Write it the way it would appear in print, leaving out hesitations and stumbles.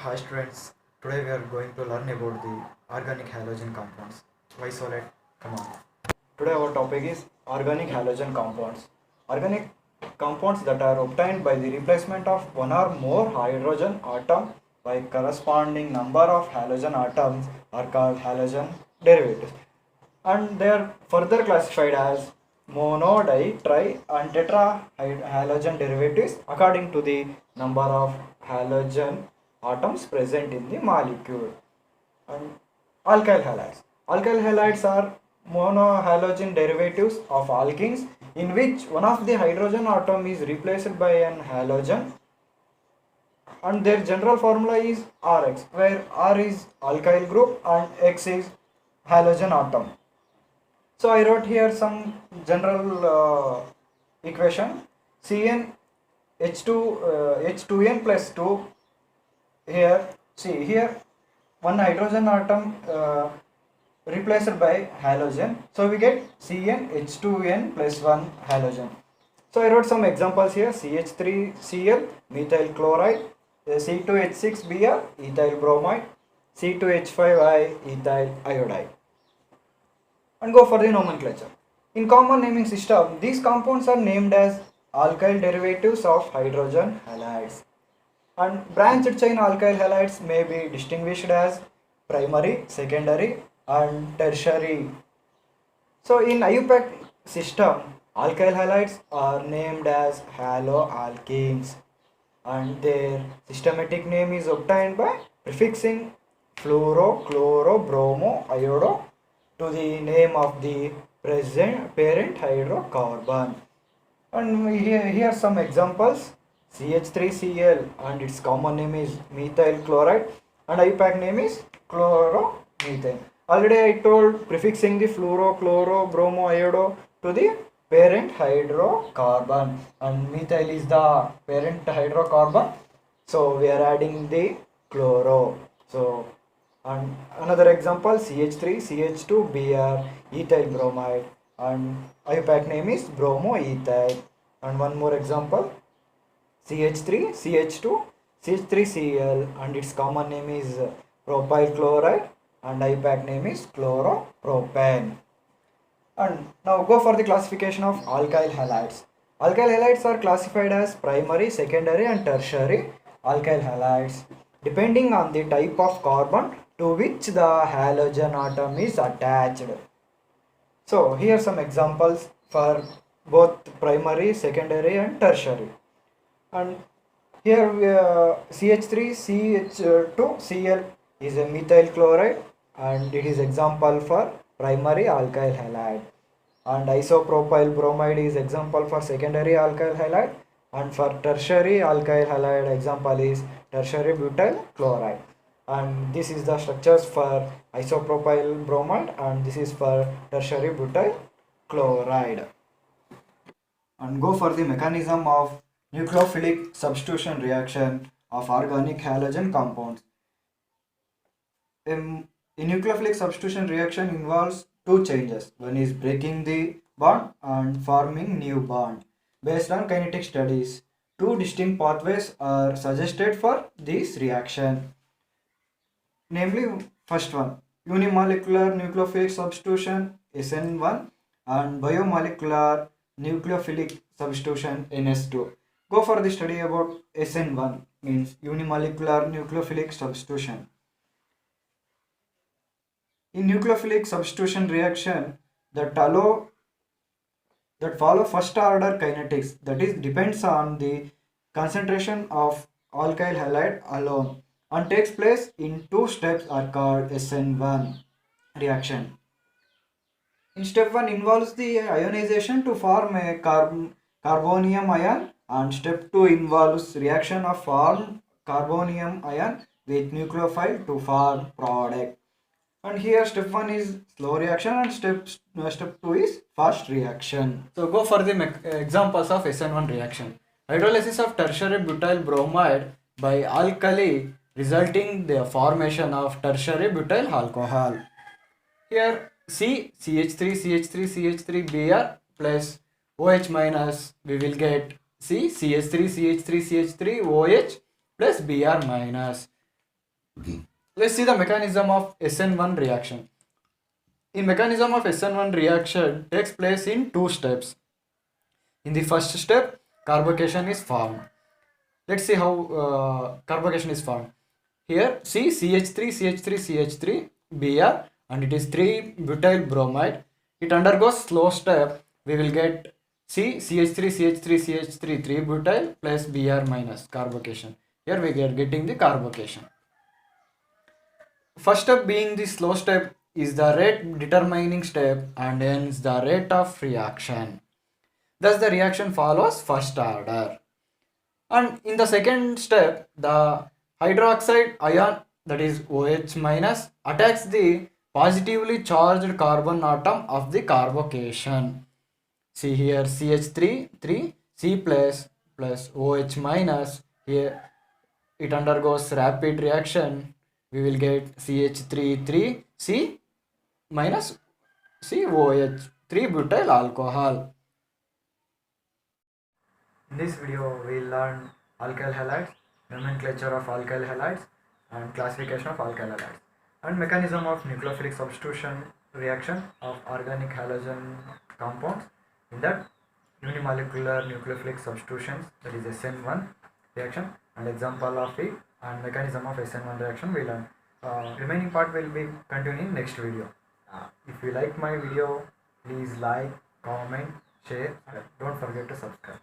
Hi students, today we are going to learn about the organic halogen compounds. Why so late? Come on. Today our topic is organic halogen compounds. Organic compounds that are obtained by the replacement of one or more hydrogen atom by corresponding number of halogen atoms are called halogen derivatives. And they are further classified as mono, di, tri and tetra halogen derivatives according to the number of halogen atoms present in the molecule. And alkyl halides. Alkyl halides are monohalogen derivatives of alkenes in which one of the hydrogen atom is replaced by an halogen, and their general formula is Rx, where R is alkyl group and X is halogen atom. So I wrote here some general equation. Cn H2n plus 2. Here, see here, one hydrogen atom replaced by halogen, so we get CnH2n plus 1 halogen. So I wrote some examples here: CH3Cl methyl chloride, C2H6Br ethyl bromide, C2H5I ethyl iodide. And go for the nomenclature. In common naming system, these compounds are named as alkyl derivatives of hydrogen halides. And branched chain alkyl halides may be distinguished as primary, secondary and tertiary. So in IUPAC system, alkyl halides are named as haloalkenes, and their systematic name is obtained by prefixing fluoro, chloro, bromo, iodo to the name of the parent hydrocarbon. And here are some examples: CH3Cl and its common name is methyl chloride, and IUPAC name is chloromethane. Already I told prefixing the fluoro, chloro, bromo, iodo to the parent hydrocarbon, and methyl is the parent hydrocarbon, so we are adding the chloro. So, and another example, CH3 CH2 Br ethyl bromide, and IUPAC name is bromoethyl. And one more example, CH3 CH2 CH3Cl and its common name is propyl chloride, and IUPAC name is chloropropane. And now go for the classification of alkyl halides. Alkyl halides are classified as primary, secondary and tertiary alkyl halides depending on the type of carbon to which the halogen atom is attached. So here are some examples for both primary, secondary and tertiary. And here CH3CH2Cl is a methyl chloride, and it is example for primary alkyl halide, and isopropyl bromide is example for secondary alkyl halide, and for tertiary alkyl halide example is tertiary butyl chloride. And this is the structures for isopropyl bromide, and this is for tertiary butyl chloride. And go for the mechanism of nucleophilic substitution reaction of organic halogen compounds. A nucleophilic substitution reaction involves two changes. One is breaking the bond and forming new bond. Based on kinetic studies, two distinct pathways are suggested for this reaction. Namely, first one, unimolecular nucleophilic substitution SN1 and biomolecular nucleophilic substitution NS2. Go for the study about SN1, means unimolecular nucleophilic substitution. In nucleophilic substitution reaction that follow first order kinetics, that is depends on the concentration of alkyl halide alone and takes place in two steps are called SN1 reaction. In step 1 involves the ionization to form a carbonium ion, and step 2 involves reaction of form carbonium ion with nucleophile to form product. And here step 1 is slow reaction and step 2 is fast reaction. So go for the examples of SN1 reaction. Hydrolysis of tertiary butyl bromide by alkali resulting the formation of tertiary butyl alcohol. Here CH3CH3CH3Br plus OH minus, we will get CH3CH3CH3OH plus Br minus. Let's see the mechanism of SN1 reaction. In mechanism of SN1 reaction takes place in two steps. In the first step, carbocation is formed. Let's see how carbocation is formed. Here, see CH3, CH3, CH3, Br, and it is 3-butyl bromide. It undergoes slow step. We will get CH3, CH3, CH3, 3-butyl plus Br minus carbocation. Here we are getting the carbocation. First step being the slow step is the rate determining step and hence the rate of reaction. Thus the reaction follows first order. And in the second step, the hydroxide ion, that is OH minus, attacks the positively charged carbon atom of the carbocation. See here CH3 3 C plus OH minus. Here it undergoes rapid reaction. We will get CH3 3 C minus COH 3-butyl alcohol. In this video, we learned alkyl halides, nomenclature of alkyl halides, and classification of alkyl halides, and mechanism of nucleophilic substitution reaction of organic halogen compounds. In that, unimolecular nucleophilic substitutions, that is SN1 reaction, and example of it, and mechanism of SN1 reaction we learn. Remaining part will be continuing next video. If you like my video, please like, comment, share, and don't forget to subscribe.